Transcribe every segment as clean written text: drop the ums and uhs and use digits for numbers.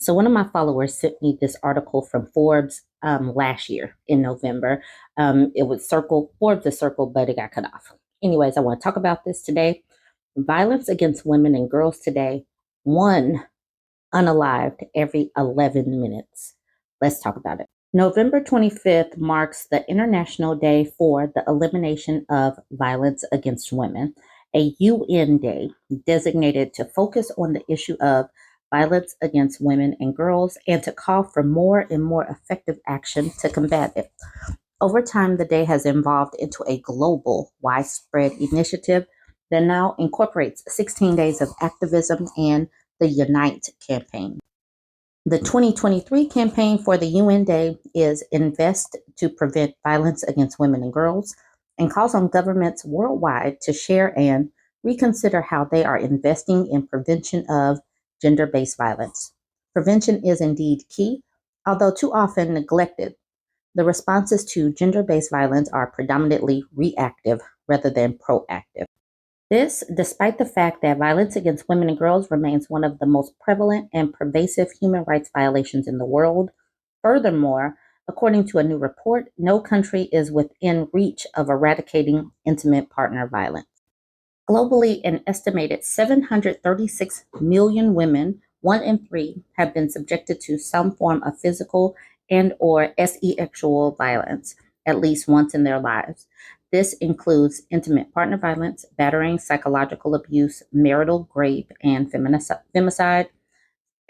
So one of my followers sent me this article from Forbes last year in November. It would circle Forbes a circle, but it got cut off. Anyways, I want to talk about this today. Violence against women and girls today, one unalived every 11 minutes. Let's talk about it. November 25th marks the International Day for the Elimination of Violence Against Women, a UN day designated to focus on the issue of violence against women and girls and to call for more and more effective action to combat it. Over time, the day has evolved into a global, widespread initiative that now incorporates 16 days of activism and the Unite campaign. The 2023 campaign for the UN Day is Invest to Prevent Violence Against Women and Girls and calls on governments worldwide to share and reconsider how they are investing in prevention of gender based violence. Prevention is indeed key, although too often neglected. The responses to gender based violence are predominantly reactive rather than proactive. This, despite the fact that violence against women and girls remains one of the most prevalent and pervasive human rights violations in the world. Furthermore, according to a new report, no country is within reach of eradicating intimate partner violence. Globally, an estimated 736 million women, 1 in 3, have been subjected to some form of physical and or sexual violence at least once in their lives. This includes intimate partner violence, battering, psychological abuse, marital rape, and femicide,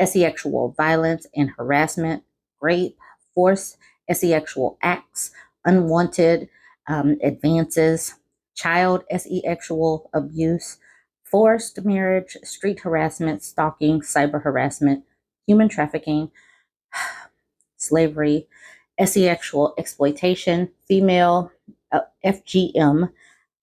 sexual violence and harassment, rape, forced sexual acts, unwanted advances, child sexual abuse, forced marriage, street harassment, stalking, cyber harassment, human trafficking, slavery, sexual exploitation, female FGM,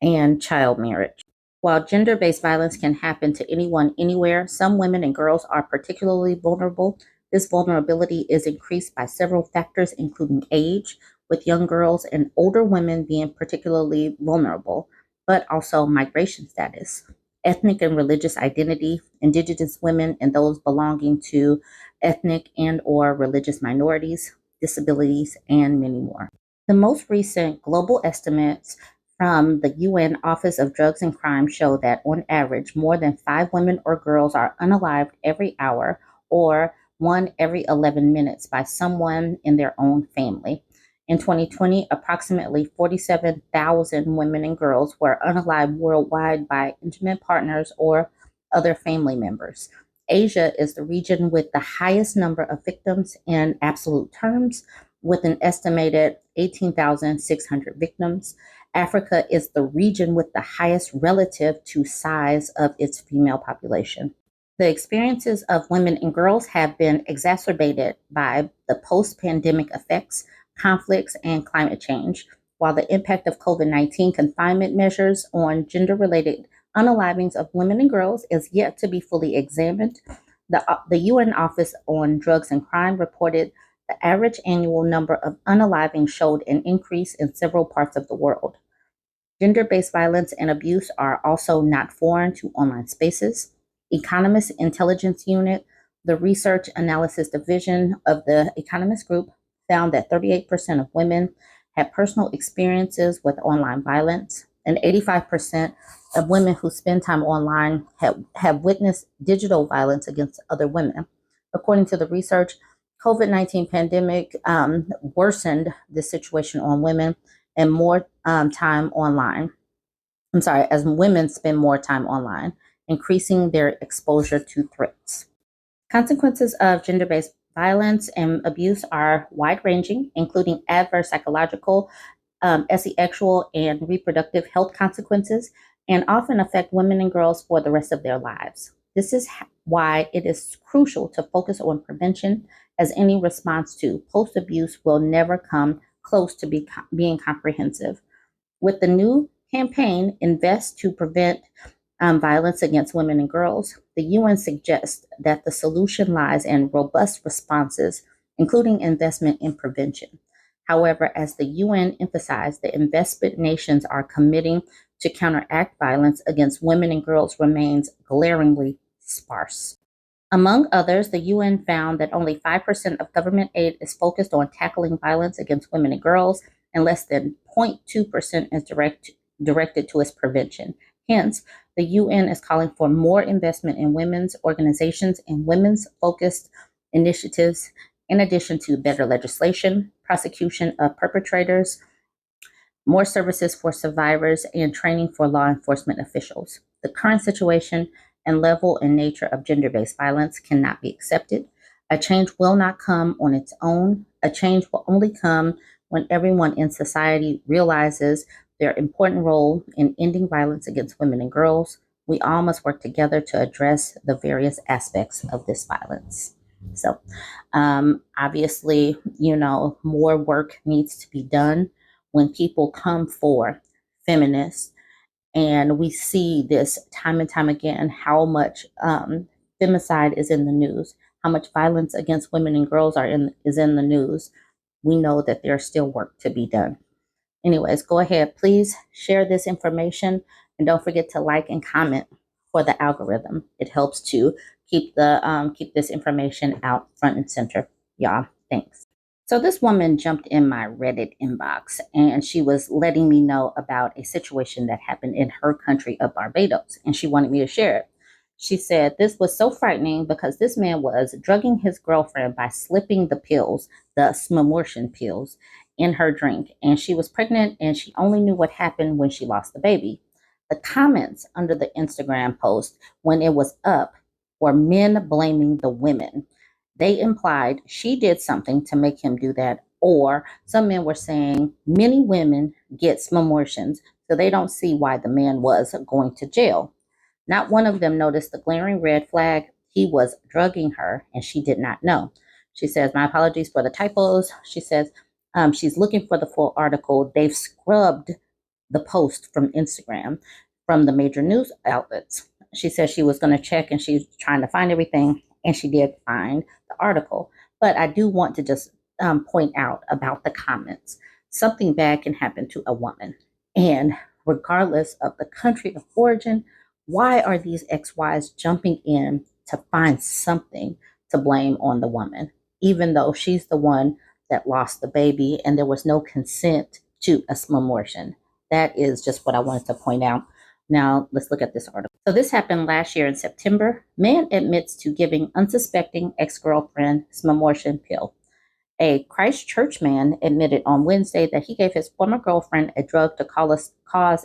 and child marriage. While gender based violence can happen to anyone, anywhere, some women and girls are particularly vulnerable. This vulnerability is increased by several factors, including age, with young girls and older women being particularly vulnerable, but also migration status, ethnic and religious identity, indigenous women and those belonging to ethnic and or religious minorities, disabilities, and many more. The most recent global estimates from the UN Office of Drugs and Crime show that on average, more than 5 women or girls are unalived every hour or one every 11 minutes by someone in their own family. In 2020, approximately 47,000 women and girls were unalived worldwide by intimate partners or other family members. Asia is the region with the highest number of victims in absolute terms, with an estimated 18,600 victims. Africa is the region with the highest relative to size of its female population. The experiences of women and girls have been exacerbated by the post-pandemic effects, conflicts, and climate change. While the impact of COVID-19 confinement measures on gender-related unalivings of women and girls is yet to be fully examined, the UN Office on Drugs and Crime reported the average annual number of unalivings showed an increase in several parts of the world. Gender-based violence and abuse are also not foreign to online spaces. Economist Intelligence Unit, the Research Analysis Division of the Economist Group, found that 38% of women had personal experiences with online violence, and 85% of women who spend time online have witnessed digital violence against other women. According to the research, COVID-19 pandemic worsened the situation on women and more time online. As women spend more time online, increasing their exposure to threats. Consequences of gender based violence and abuse are wide ranging, including adverse psychological, sexual, and reproductive health consequences, and often affect women and girls for the rest of their lives. This is why it is crucial to focus on prevention, as any response to post abuse will never come close to being comprehensive. With the new campaign, Invest to Prevent Violence Against Women and Girls, the UN suggests that the solution lies in robust responses, including investment in prevention. However, as the UN emphasized, the investment nations are committing to counteract violence against women and girls remains glaringly sparse. Among others, the UN found that only 5% of government aid is focused on tackling violence against women and girls, and less than 0.2% is directed to its prevention. Hence, the UN is calling for more investment in women's organizations and women's focused initiatives, in addition to better legislation, prosecution of perpetrators, more services for survivors, and training for law enforcement officials. The current situation and level and nature of gender based violence cannot be accepted. A change will not come on its own. A change will only come when everyone in society realizes their important role in ending violence against women and girls. We all must work together to address the various aspects of this violence. So, obviously, more work needs to be done when people come for feminists, and we see this time and time again, how much femicide is in the news, how much violence against women and girls is in the news. We know that there's still work to be done. Anyways, go ahead, please share this information, and don't forget to like and comment for the algorithm. It helps to keep this information out front and center. Y'all, thanks. So this woman jumped in my Reddit inbox, and she was letting me know about a situation that happened in her country of Barbados, and she wanted me to share it. She said this was so frightening because this man was drugging his girlfriend by slipping the pills, the smomorphin pills, in her drink, and she was pregnant, and she only knew what happened when she lost the baby. The comments under the Instagram post when it was up were men blaming the women. They implied she did something to make him do that, or some men were saying many women get smomorphins, so they don't see why the man was going to jail. Not one of them noticed the glaring red flag. He was drugging her, and she did not know. She says, "My apologies for the typos." She says she's looking for the full article. They've scrubbed the post from Instagram, from the major news outlets. She says she was going to check, and she's trying to find everything, and she did find the article. But I do want to just point out about the comments. Something bad can happen to a woman. And regardless of the country of origin, why are these ex-wives jumping in to find something to blame on the woman, even though she's the one that lost the baby and there was no consent to a smomorphin? That is just what I wanted to point out. Now, let's look at this article. So this happened last year in September. Man admits to giving unsuspecting ex-girlfriend smomorphin pill. A Christchurch man admitted on Wednesday that he gave his former girlfriend a drug to cause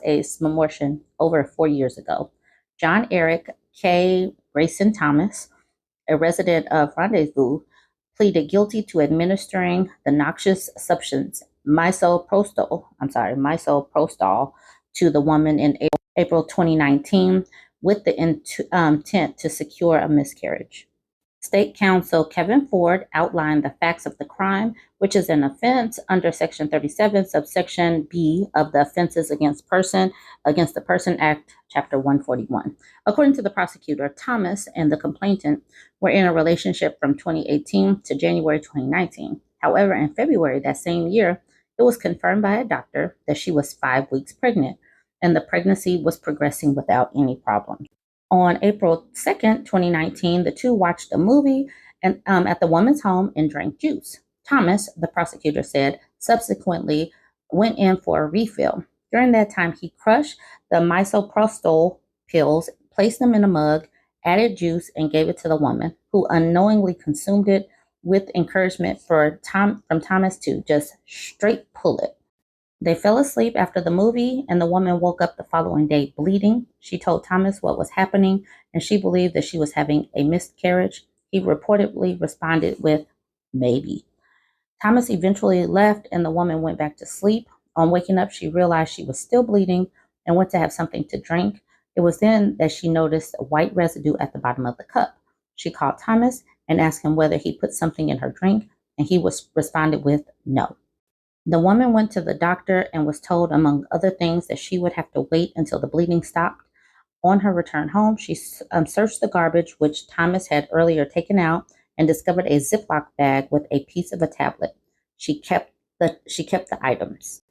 a smomorphin over 4 years ago. John Eric K. Grayson Thomas, a resident of Rendezvous, pleaded guilty to administering the noxious substance misoprostol to the woman in April 2019 with the intent to secure a miscarriage. State Counsel Kevin Ford outlined the facts of the crime, which is an offense under Section 37, subsection B of the Offenses Against the Person Act, Chapter 141. According to the prosecutor, Thomas and the complainant were in a relationship from 2018 to January 2019. However, in February that same year, it was confirmed by a doctor that she was 5 weeks pregnant, and the pregnancy was progressing without any problems. On April 2nd, 2019, the two watched a movie at the woman's home and drank juice. Thomas, the prosecutor said, subsequently went in for a refill. During that time, he crushed the misoprostol pills, placed them in a mug, added juice, and gave it to the woman, who unknowingly consumed it with encouragement from Thomas to just straight pull it. They fell asleep after the movie, and the woman woke up the following day bleeding. She told Thomas what was happening, and she believed that she was having a miscarriage. He reportedly responded with, "Maybe." Thomas eventually left, and the woman went back to sleep. On waking up, she realized she was still bleeding and went to have something to drink. It was then that she noticed a white residue at the bottom of the cup. She called Thomas and asked him whether he put something in her drink, and he responded with no. The woman went to the doctor and was told, among other things, that she would have to wait until the bleeding stopped. On her return home, she searched the garbage, which Thomas had earlier taken out, and discovered a Ziploc bag with a piece of a tablet. She kept the items.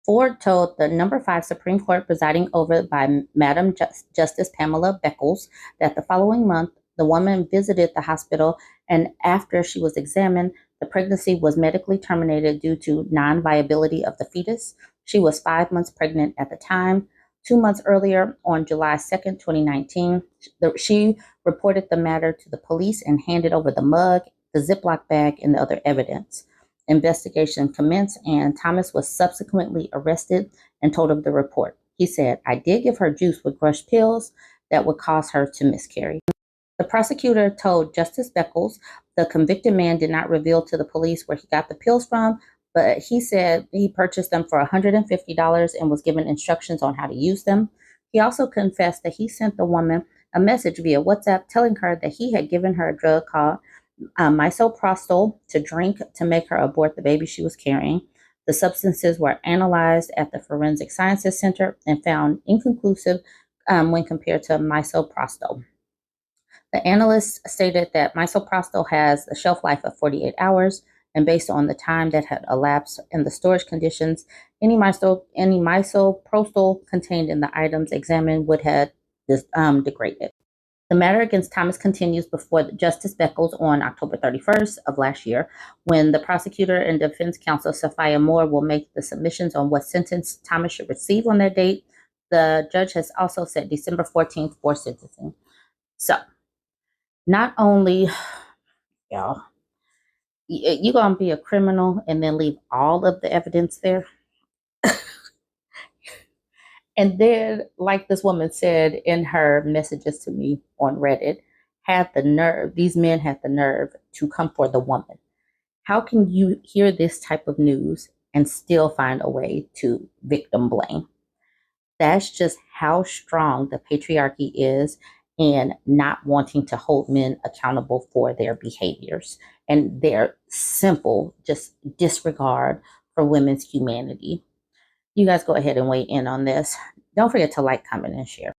Ford told the number 5 Supreme Court, presiding over by Madam Justice Pamela Beckles, that the following month The woman visited the hospital, and after she was examined, the pregnancy was medically terminated due to non-viability of the fetus. She was 5 months pregnant at the time. 2 months earlier, on July 2nd, 2019, she reported the matter to the police and handed over the mug, the Ziploc bag, and the other evidence. Investigation commenced, and Thomas was subsequently arrested and told of the report. He said, "I did give her juice with crushed pills that would cause her to miscarry." The prosecutor told Justice Beckles the convicted man did not reveal to the police where he got the pills from, but he said he purchased them for $150 and was given instructions on how to use them. He also confessed that he sent the woman a message via WhatsApp telling her that he had given her a drug called misoprostol to drink to make her abort the baby she was carrying. The substances were analyzed at the Forensic Sciences Center and found inconclusive when compared to misoprostol. The analysts stated that misoprostol has a shelf life of 48 hours, and based on the time that had elapsed and the storage conditions, any misoprostol contained in the items examined would have degraded. The matter against Thomas continues before Justice Beckles on October 31st of last year, when the prosecutor and defense counsel Sophia Moore will make the submissions on what sentence Thomas should receive on that date. The judge has also set December 14th for sentencing. So, not only, y'all, you're going to be a criminal and then leave all of the evidence there. And then, like this woman said in her messages to me on Reddit, these men had the nerve to come for the woman. How can you hear this type of news and still find a way to victim blame? That's just how strong the patriarchy is in not wanting to hold men accountable for their behaviors and their simple just disregard for women's humanity. You guys go ahead and weigh in on this. Don't forget to like, comment, and share.